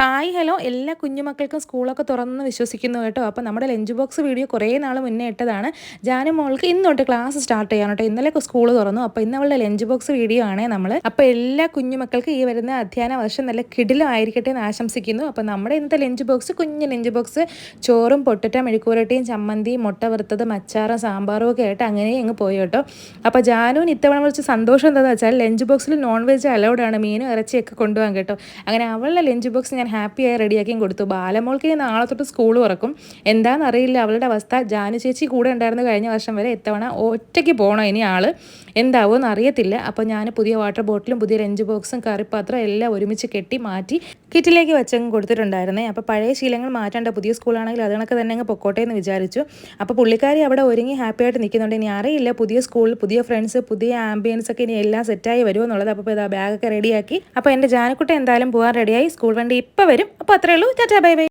Hi hello എല്ലാ കുഞ്ഞുമക്കൾക്കും സ്കൂളൊക്കെ തുറന്നെന്ന് വിശ്വസിക്കുന്നു കേട്ടോ. അപ്പോൾ നമ്മുടെ ലഞ്ച് ബോക്സ് വീഡിയോ കുറേ നാൾ മുന്നേ ഇട്ടതാണ്. ജാനും മോൾക്ക് ഇന്ന് തൊട്ട് ക്ലാസ് സ്റ്റാർട്ട് ചെയ്യണം കേട്ടോ. ഇന്നലെ സ്കൂൾ തുറന്നു. അപ്പോൾ ഇന്ന് അവളുടെ ലഞ്ച് ബോക്സ് വീഡിയോ ആണേ നമ്മൾ. അപ്പോൾ എല്ലാ കുഞ്ഞുമക്കൾക്കും ഈ വരുന്ന അധ്യയന വർഷം നല്ല കിടിലമായിരിക്കട്ടെ എന്ന് ആശംസിക്കുന്നു. അപ്പോൾ നമ്മുടെ ഇന്നത്തെ ലഞ്ച് ബോക്സ് കുഞ്ഞ് ലഞ്ച് ബോക്സ് ചോറും പൊട്ടറ്റ മെഴുക്കുവരട്ടിയും ചമ്മന്തി മുട്ട വറുത്തത് അച്ചാറും സാമ്പാറും ഒക്കെ ആയിട്ട് അങ്ങനെ അങ്ങ് പോയി കേട്ടോ. അപ്പോൾ ജാനുവിന് ഇത്തവണ വിളിച്ച് സന്തോഷം എന്താണെന്ന് വെച്ചാൽ ലഞ്ച് ബോക്സിൽ നോൺ വെജ് അലൗഡാണ്, മീനും ഇറച്ചിയൊക്കെ കൊണ്ടുപോകാൻ കേട്ടോ. അങ്ങനെ അവളുടെ ലഞ്ച് ബോക്സ് ഞാൻ ഹാപ്പിയായി റെഡിയാക്കിയും കൊടുത്തു. ബാലമോൾക്ക് നാളെ തൊട്ട് സ്കൂൾ തുറക്കും. എന്താണെന്നറിയില്ല അവളുടെ അവസ്ഥ. ജാനു ചേച്ചി കൂടെ ഉണ്ടായിരുന്നു കഴിഞ്ഞ വർഷം വരെ. ഇത്തവണ ഒറ്റയ്ക്ക് പോകണം ഇനി ആൾ. എന്താവുമെന്ന് അറിയത്തില്ല. അപ്പോൾ ഞാൻ പുതിയ വാട്ടർ ബോട്ടിലും പുതിയ ലഞ്ച് ബോക്സും കറിപ്പാത്രം എല്ലാം ഒരുമിച്ച് കെട്ടി മാറ്റി കിറ്റിലേക്ക് വെച്ചങ്ങ് കൊടുത്തിട്ടുണ്ടായിരുന്നേ. അപ്പോൾ പഴയ ശീലങ്ങൾ മാറ്റേണ്ട, പുതിയ സ്കൂളാണെങ്കിൽ അതിനൊക്കെ തന്നെ അങ്ങ് പൊക്കോട്ടെ എന്ന് വിചാരിച്ചു. അപ്പോൾ പുള്ളിക്കാരി അവിടെ ഒരുങ്ങി ഹാപ്പിയായിട്ട് നിൽക്കുന്നുണ്ട്. ഇനി അറിയില്ല പുതിയ സ്കൂളിൽ പുതിയ ഫ്രണ്ട്സ് പുതിയ ആംബിയൻസ് ഒക്കെ ഇനി എല്ലാം സെറ്റായി വരുമോ എന്നുള്ളത്. അപ്പോൾ ഇതാ ബാഗൊക്കെ റെഡിയാക്കി. അപ്പോൾ എൻ്റെ ജാനക്കുട്ട എന്തായാലും പോകാൻ റെഡിയായി. സ്കൂൾ വണ്ടി ഇപ്പോൾ വരും. അപ്പോൾ അത്രയേ ഉള്ളൂ. Tata bye bye.